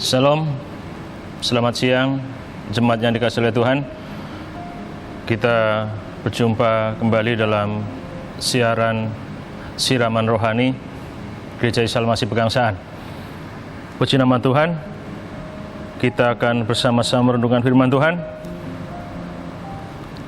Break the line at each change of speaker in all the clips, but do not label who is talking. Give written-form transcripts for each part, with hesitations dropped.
Shalom, selamat siang, jemaat yang dikasihi oleh Tuhan. Kita berjumpa kembali dalam siaran Siraman Rohani Gereja Salmasi Pegangsaan. Puji nama Tuhan, kita akan bersama-sama merenungkan firman Tuhan.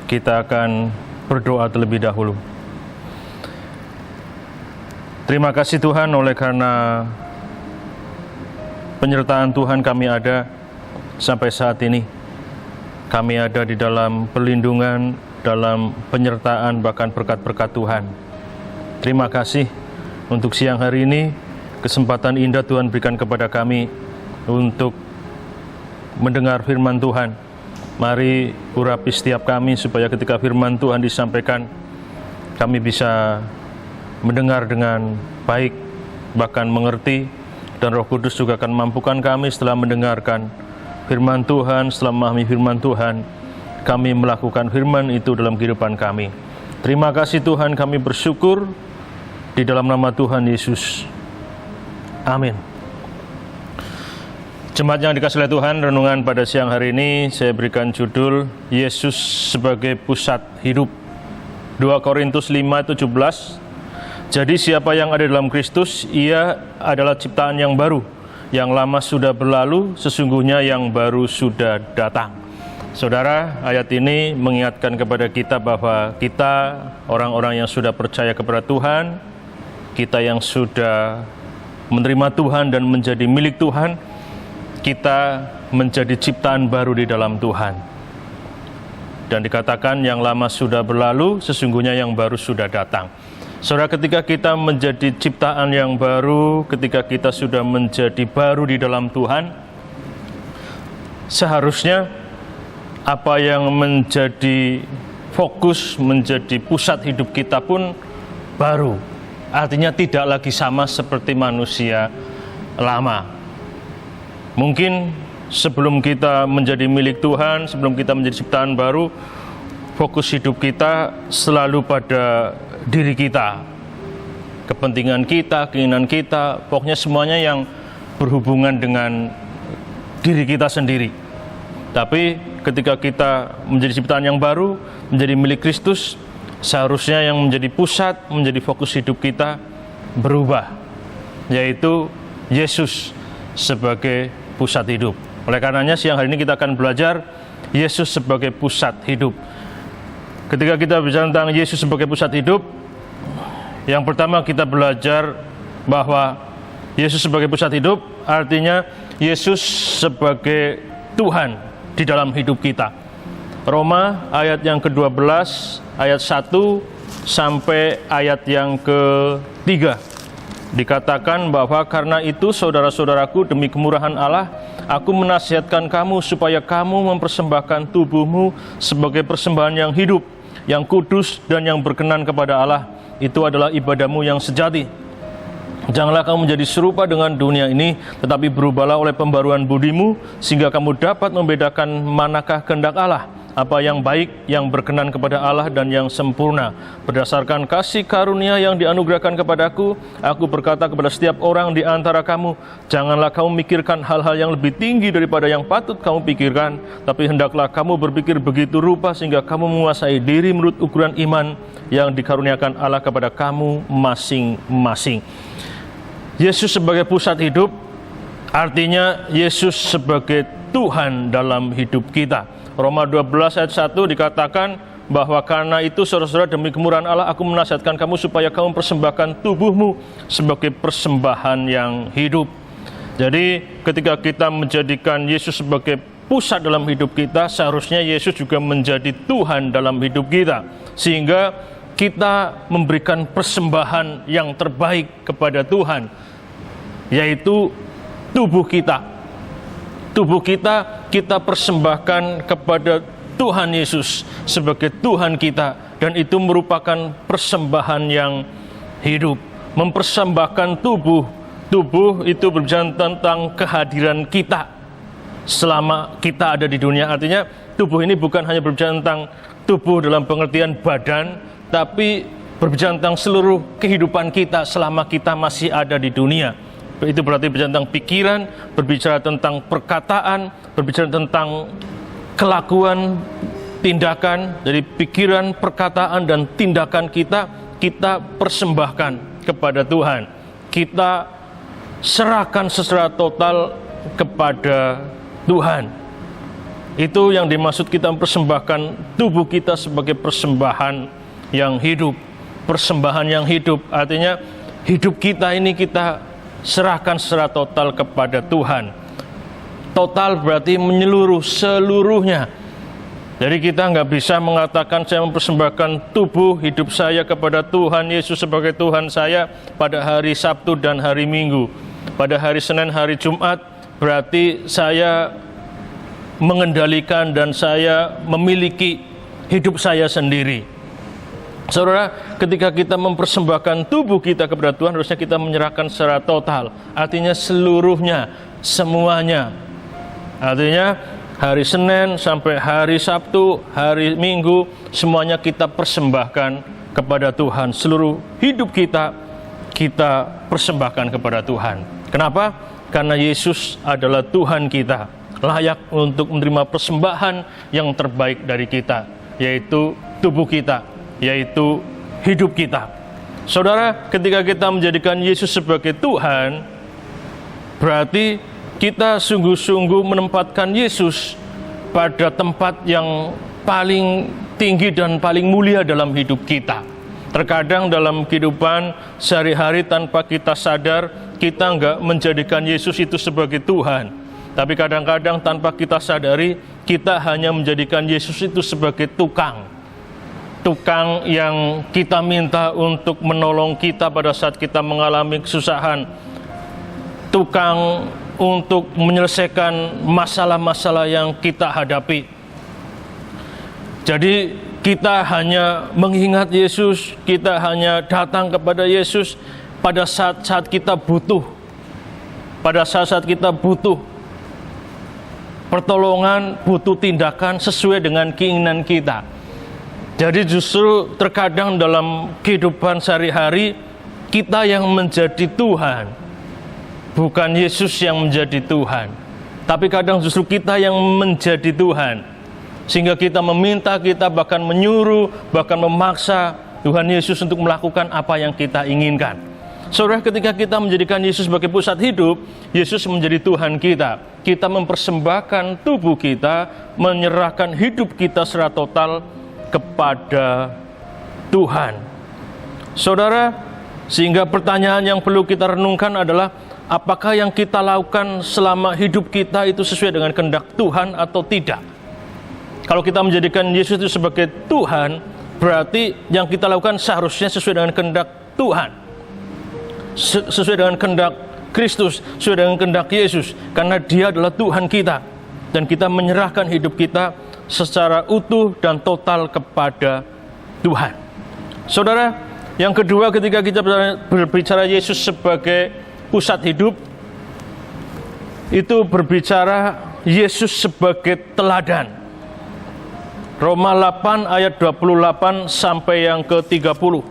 Kita akan berdoa terlebih dahulu. Terima kasih Tuhan oleh karena penyertaan Tuhan kami ada sampai saat ini. Kami ada di dalam perlindungan, dalam penyertaan, bahkan berkat-berkat Tuhan. Terima kasih untuk siang hari ini, kesempatan indah Tuhan berikan kepada kami untuk mendengar firman Tuhan. Mari urapi setiap kami supaya ketika firman Tuhan disampaikan, kami bisa mendengar dengan baik, bahkan mengerti. Dan Roh Kudus juga akan mampukan kami setelah mendengarkan firman Tuhan, setelah memahami firman Tuhan, kami melakukan firman itu dalam kehidupan kami. Terima kasih Tuhan, kami bersyukur di dalam nama Tuhan Yesus. Amin. Jemaat yang dikasihi oleh Tuhan, renungan pada siang hari ini saya berikan judul Yesus sebagai pusat hidup. 2 Korintus 5:17. Jadi siapa yang ada dalam Kristus, ia adalah ciptaan yang baru. Yang lama sudah berlalu, sesungguhnya yang baru sudah datang. Saudara, ayat ini mengingatkan kepada kita bahwa kita, orang-orang yang sudah percaya kepada Tuhan, kita yang sudah menerima Tuhan dan menjadi milik Tuhan, kita menjadi ciptaan baru di dalam Tuhan. Dan dikatakan yang lama sudah berlalu, sesungguhnya yang baru sudah datang. Saudara, ketika kita menjadi ciptaan yang baru, ketika kita sudah menjadi baru di dalam Tuhan, seharusnya apa yang menjadi fokus, menjadi pusat hidup kita pun baru. Artinya tidak lagi sama seperti manusia lama. Mungkin sebelum kita menjadi milik Tuhan, sebelum kita menjadi ciptaan baru, fokus hidup kita selalu pada diri kita, kepentingan kita, keinginan kita, pokoknya semuanya yang berhubungan dengan diri kita sendiri. Tapi ketika kita menjadi ciptaan yang baru, menjadi milik Kristus, seharusnya yang menjadi pusat, menjadi fokus hidup kita berubah, yaitu Yesus sebagai pusat hidup. Oleh karenanya siang hari ini kita akan belajar Yesus sebagai pusat hidup. Ketika kita bicara tentang Yesus sebagai pusat hidup, yang pertama kita belajar bahwa Yesus sebagai pusat hidup artinya Yesus sebagai Tuhan di dalam hidup kita. Roma ayat yang ke-12, ayat 1 sampai ayat yang ke-3. Dikatakan bahwa karena itu saudara-saudaraku, demi kemurahan Allah, aku menasihatkan kamu supaya kamu mempersembahkan tubuhmu sebagai persembahan yang hidup, yang kudus dan yang berkenan kepada Allah. Itu adalah ibadahmu yang sejati. Janganlah kamu menjadi serupa dengan dunia ini, tetapi berubahlah oleh pembaruan budimu, sehingga kamu dapat membedakan manakah kehendak Allah, apa yang baik, yang berkenan kepada Allah dan yang sempurna. Berdasarkan kasih karunia yang dianugerahkan kepadaku, aku berkata kepada setiap orang di antara kamu, janganlah kamu memikirkan hal-hal yang lebih tinggi daripada yang patut kamu pikirkan, tapi hendaklah kamu berpikir begitu rupa sehingga kamu menguasai diri menurut ukuran iman yang dikaruniakan Allah kepada kamu masing-masing. Yesus sebagai pusat hidup artinya Yesus sebagai Tuhan dalam hidup kita. Roma 12 ayat 1 dikatakan bahwa karena itu saudara-saudara, demi kemurahan Allah aku menasihatkan kamu supaya kamu persembahkan tubuhmu sebagai persembahan yang hidup. Jadi ketika kita menjadikan Yesus sebagai pusat dalam hidup kita, seharusnya Yesus juga menjadi Tuhan dalam hidup kita, sehingga kita memberikan persembahan yang terbaik kepada Tuhan, yaitu tubuh kita. Tubuh kita persembahkan kepada Tuhan Yesus sebagai Tuhan kita, dan itu merupakan persembahan yang hidup. Mempersembahkan tubuh itu berbicara tentang kehadiran kita selama kita ada di dunia. Artinya tubuh ini bukan hanya berbicara tentang tubuh dalam pengertian badan, tapi berbicara tentang seluruh kehidupan kita selama kita masih ada di dunia. Itu berarti berbicara tentang pikiran, berbicara tentang perkataan, berbicara tentang kelakuan, tindakan. Dari pikiran, perkataan, dan tindakan kita persembahkan kepada Tuhan. Kita serahkan secara total kepada Tuhan. Itu yang dimaksud kita mempersembahkan tubuh kita sebagai persembahan yang hidup. Persembahan yang hidup artinya hidup kita ini kita serahkan secara total kepada Tuhan. Total berarti menyeluruh, seluruhnya. Jadi kita nggak bisa mengatakan saya mempersembahkan tubuh hidup saya kepada Tuhan Yesus sebagai Tuhan saya pada hari Sabtu dan hari Minggu. Pada hari Senin, hari Jumat berarti saya mengendalikan dan saya memiliki hidup saya sendiri. Saudara, ketika kita mempersembahkan tubuh kita kepada Tuhan, harusnya kita menyerahkan secara total. Artinya seluruhnya, semuanya. Artinya hari Senin sampai hari Sabtu, hari Minggu, semuanya kita persembahkan kepada Tuhan. Seluruh hidup kita persembahkan kepada Tuhan. Kenapa? Karena Yesus adalah Tuhan kita, layak untuk menerima persembahan yang terbaik dari kita, yaitu tubuh kita, yaitu hidup kita. Saudara, ketika kita menjadikan Yesus sebagai Tuhan, berarti kita sungguh-sungguh menempatkan Yesus pada tempat yang paling tinggi dan paling mulia dalam hidup kita. Terkadang dalam kehidupan sehari-hari tanpa kita sadar, kita enggak menjadikan Yesus itu sebagai Tuhan. Tapi kadang-kadang tanpa kita sadari, kita hanya menjadikan Yesus itu sebagai tukang yang kita minta untuk menolong kita pada saat kita mengalami kesusahan, tukang untuk menyelesaikan masalah-masalah yang kita hadapi. Jadi kita hanya mengingat Yesus, kita hanya datang kepada Yesus pada saat-saat kita butuh, pada saat-saat kita butuh pertolongan, butuh tindakan sesuai dengan keinginan kita. Jadi justru terkadang dalam kehidupan sehari-hari kita yang menjadi Tuhan, bukan Yesus yang menjadi Tuhan. Tapi kadang justru kita yang menjadi Tuhan, sehingga kita meminta, kita bahkan menyuruh, bahkan memaksa Tuhan Yesus untuk melakukan apa yang kita inginkan. Saudara, ketika kita menjadikan Yesus sebagai pusat hidup, Yesus menjadi Tuhan kita. Kita mempersembahkan tubuh kita, menyerahkan hidup kita secara total kepada Tuhan. Saudara, sehingga pertanyaan yang perlu kita renungkan adalah, apakah yang kita lakukan selama hidup kita itu sesuai dengan kehendak Tuhan atau tidak? Kalau kita menjadikan Yesus itu sebagai Tuhan, berarti yang kita lakukan seharusnya sesuai dengan kehendak Tuhan, sesuai dengan kehendak Kristus, sesuai dengan kehendak Yesus, karena Dia adalah Tuhan kita, dan kita menyerahkan hidup kita secara utuh dan total kepada Tuhan. Saudara, yang kedua, ketika kita berbicara Yesus sebagai pusat hidup, itu berbicara Yesus sebagai teladan. Roma 8 ayat 28 sampai yang ke-30.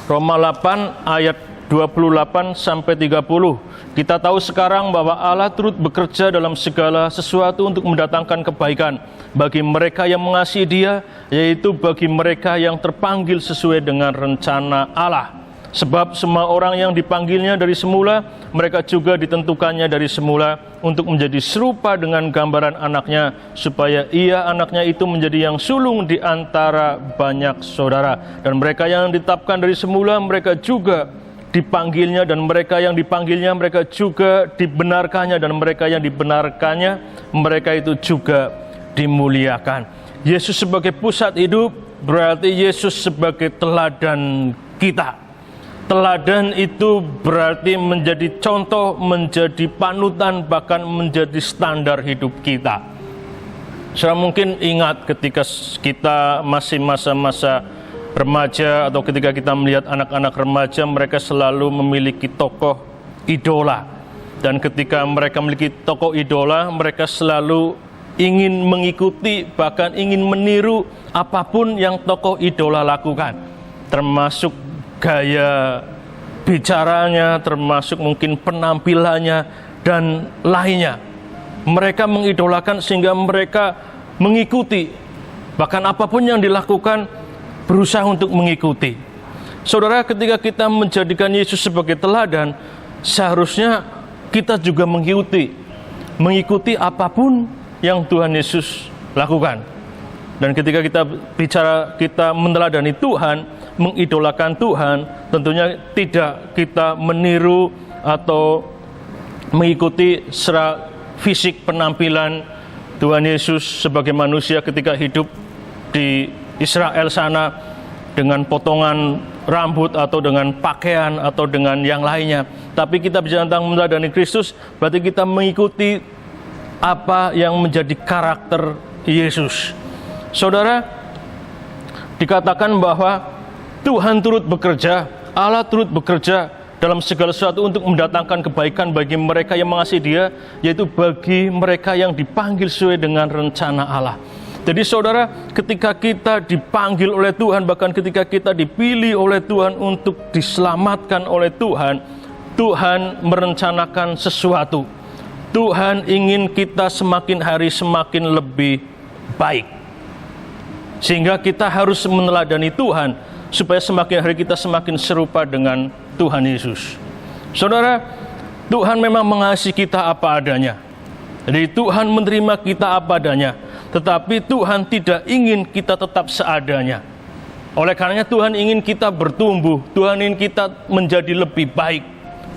Roma 8 ayat 28 sampai 30. Kita tahu sekarang bahwa Allah turut bekerja dalam segala sesuatu untuk mendatangkan kebaikan bagi mereka yang mengasihi Dia, yaitu bagi mereka yang terpanggil sesuai dengan rencana Allah. Sebab semua orang yang dipanggilnya dari semula, mereka juga ditentukannya dari semula untuk menjadi serupa dengan gambaran anaknya, supaya ia anaknya itu menjadi yang sulung di antara banyak saudara. Dan mereka yang ditetapkan dari semula, mereka juga dipanggilnya, dan mereka yang dipanggilnya, mereka juga dibenarkannya, dan mereka yang dibenarkannya, mereka itu juga dimuliakan. Yesus sebagai pusat hidup berarti Yesus sebagai teladan kita. Teladan itu berarti menjadi contoh, menjadi panutan, bahkan menjadi standar hidup kita. Saya mungkin ingat ketika kita masih masa-masa remaja, atau ketika kita melihat anak-anak remaja, mereka selalu memiliki tokoh idola. Dan ketika mereka memiliki tokoh idola, mereka selalu ingin mengikuti, bahkan ingin meniru apapun yang tokoh idola lakukan, termasuk gaya bicaranya, termasuk mungkin penampilannya, dan lainnya. Mereka mengidolakan sehingga mereka mengikuti. Bahkan apapun yang dilakukan, berusaha untuk mengikuti. Saudara, ketika kita menjadikan Yesus sebagai teladan, seharusnya kita juga mengikuti apapun yang Tuhan Yesus lakukan. Dan ketika kita bicara kita meneladani Tuhan, mengidolakan Tuhan, tentunya tidak kita meniru atau mengikuti secara fisik penampilan Tuhan Yesus sebagai manusia ketika hidup di Israel sana dengan potongan rambut atau dengan pakaian atau dengan yang lainnya. Tapi kita bicara tentang meneladani Kristus, berarti kita mengikuti apa yang menjadi karakter Yesus. Saudara, dikatakan bahwa Tuhan turut bekerja, Allah turut bekerja dalam segala sesuatu untuk mendatangkan kebaikan bagi mereka yang mengasihi Dia, yaitu bagi mereka yang dipanggil sesuai dengan rencana Allah. Jadi saudara, ketika kita dipanggil oleh Tuhan, bahkan ketika kita dipilih oleh Tuhan untuk diselamatkan oleh Tuhan, Tuhan merencanakan sesuatu. Tuhan ingin kita semakin hari semakin lebih baik. Sehingga kita harus meneladani Tuhan, supaya semakin hari kita semakin serupa dengan Tuhan Yesus. Saudara, Tuhan memang mengasihi kita apa adanya. Jadi Tuhan menerima kita apa adanya. Tetapi Tuhan tidak ingin kita tetap seadanya. Oleh karenanya Tuhan ingin kita bertumbuh, Tuhan ingin kita menjadi lebih baik.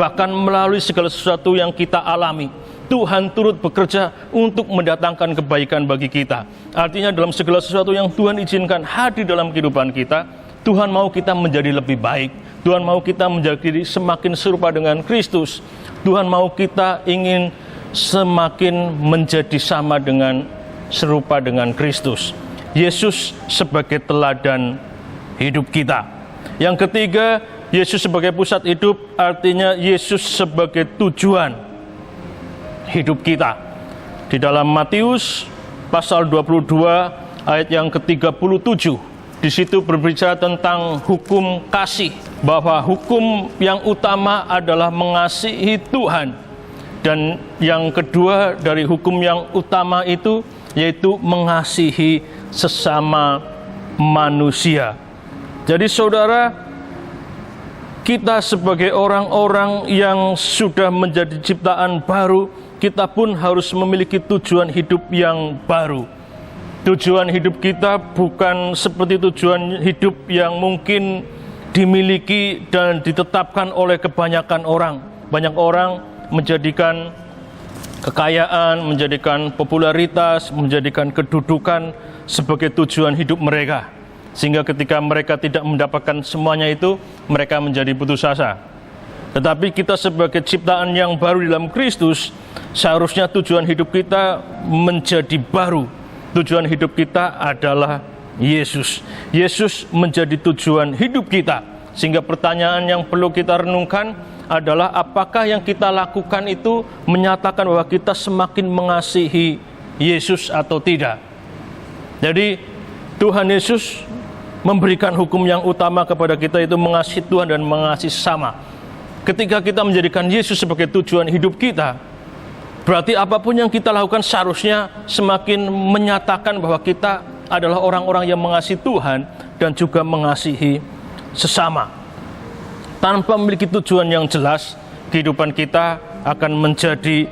Bahkan melalui segala sesuatu yang kita alami, Tuhan turut bekerja untuk mendatangkan kebaikan bagi kita. Artinya dalam segala sesuatu yang Tuhan izinkan hadir dalam kehidupan kita, Tuhan mau kita menjadi lebih baik. Tuhan mau kita menjadi semakin serupa dengan Kristus. Tuhan mau kita ingin semakin menjadi sama dengan serupa dengan Kristus. Yesus sebagai teladan hidup kita. Yang ketiga, Yesus sebagai pusat hidup, artinya Yesus sebagai tujuan hidup kita. Di dalam Matius pasal 22 ayat yang ke-37, di situ berbicara tentang hukum kasih, bahwa hukum yang utama adalah mengasihi Tuhan, dan yang kedua dari hukum yang utama itu yaitu mengasihi sesama manusia. Jadi saudara, kita sebagai orang-orang yang sudah menjadi ciptaan baru, kita pun harus memiliki tujuan hidup yang baru. Tujuan hidup kita bukan seperti tujuan hidup yang mungkin dimiliki dan ditetapkan oleh kebanyakan orang. Banyak orang menjadikan kekayaan, menjadikan popularitas, menjadikan kedudukan sebagai tujuan hidup mereka. Sehingga ketika mereka tidak mendapatkan semuanya itu, mereka menjadi putus asa. Tetapi kita sebagai ciptaan yang baru dalam Kristus, seharusnya tujuan hidup kita menjadi baru. Tujuan hidup kita adalah Yesus. Yesus menjadi tujuan hidup kita. Sehingga pertanyaan yang perlu kita renungkan adalah apakah yang kita lakukan itu menyatakan bahwa kita semakin mengasihi Yesus atau tidak. Jadi Tuhan Yesus memberikan hukum yang utama kepada kita, itu mengasihi Tuhan dan mengasihi sesama. Ketika kita menjadikan Yesus sebagai tujuan hidup kita, berarti apapun yang kita lakukan seharusnya semakin menyatakan bahwa kita adalah orang-orang yang mengasihi Tuhan dan juga mengasihi sesama. Tanpa memiliki tujuan yang jelas, kehidupan kita akan menjadi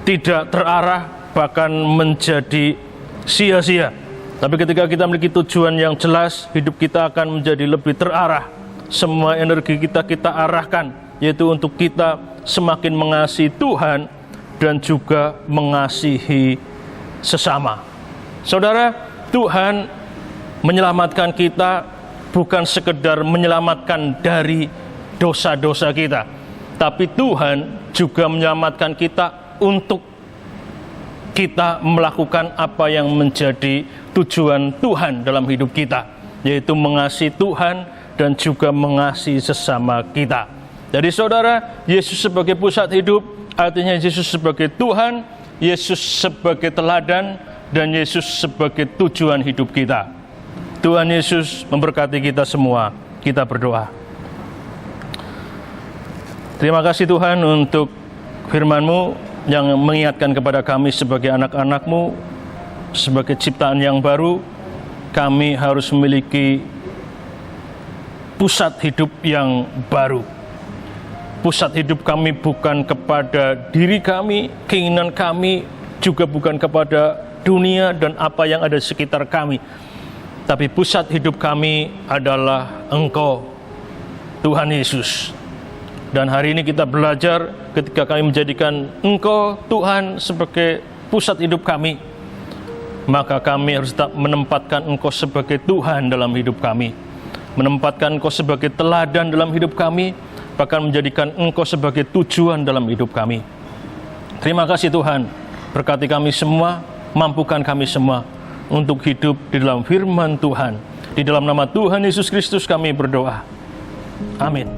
tidak terarah, bahkan menjadi sia-sia. Tapi ketika kita memiliki tujuan yang jelas, hidup kita akan menjadi lebih terarah. Semua energi kita arahkan, yaitu untuk kita semakin mengasihi Tuhan dan juga mengasihi sesama. Saudara, Tuhan menyelamatkan kita bukan sekedar menyelamatkan dari dosa-dosa kita, tapi Tuhan juga menyelamatkan kita untuk kita melakukan apa yang menjadi tujuan Tuhan dalam hidup kita, yaitu mengasihi Tuhan dan juga mengasihi sesama kita. Jadi saudara, Yesus sebagai pusat hidup, artinya Yesus sebagai Tuhan, Yesus sebagai teladan, dan Yesus sebagai tujuan hidup kita. Tuhan Yesus memberkati kita semua. Kita berdoa. Terima kasih Tuhan untuk firman-Mu yang mengingatkan kepada kami sebagai anak-anak-Mu, sebagai ciptaan yang baru, kami harus memiliki pusat hidup yang baru. Pusat hidup kami bukan kepada diri kami, keinginan kami, juga bukan kepada dunia dan apa yang ada di sekitar kami. Tapi pusat hidup kami adalah Engkau, Tuhan Yesus. Dan hari ini kita belajar ketika kami menjadikan Engkau, Tuhan, sebagai pusat hidup kami, maka kami harus tetap menempatkan Engkau sebagai Tuhan dalam hidup kami, menempatkan Engkau sebagai teladan dalam hidup kami, bahkan menjadikan Engkau sebagai tujuan dalam hidup kami. Terima kasih Tuhan, berkati kami semua, mampukan kami semua untuk hidup di dalam firman Tuhan. Di dalam nama Tuhan Yesus Kristus kami berdoa. Amin.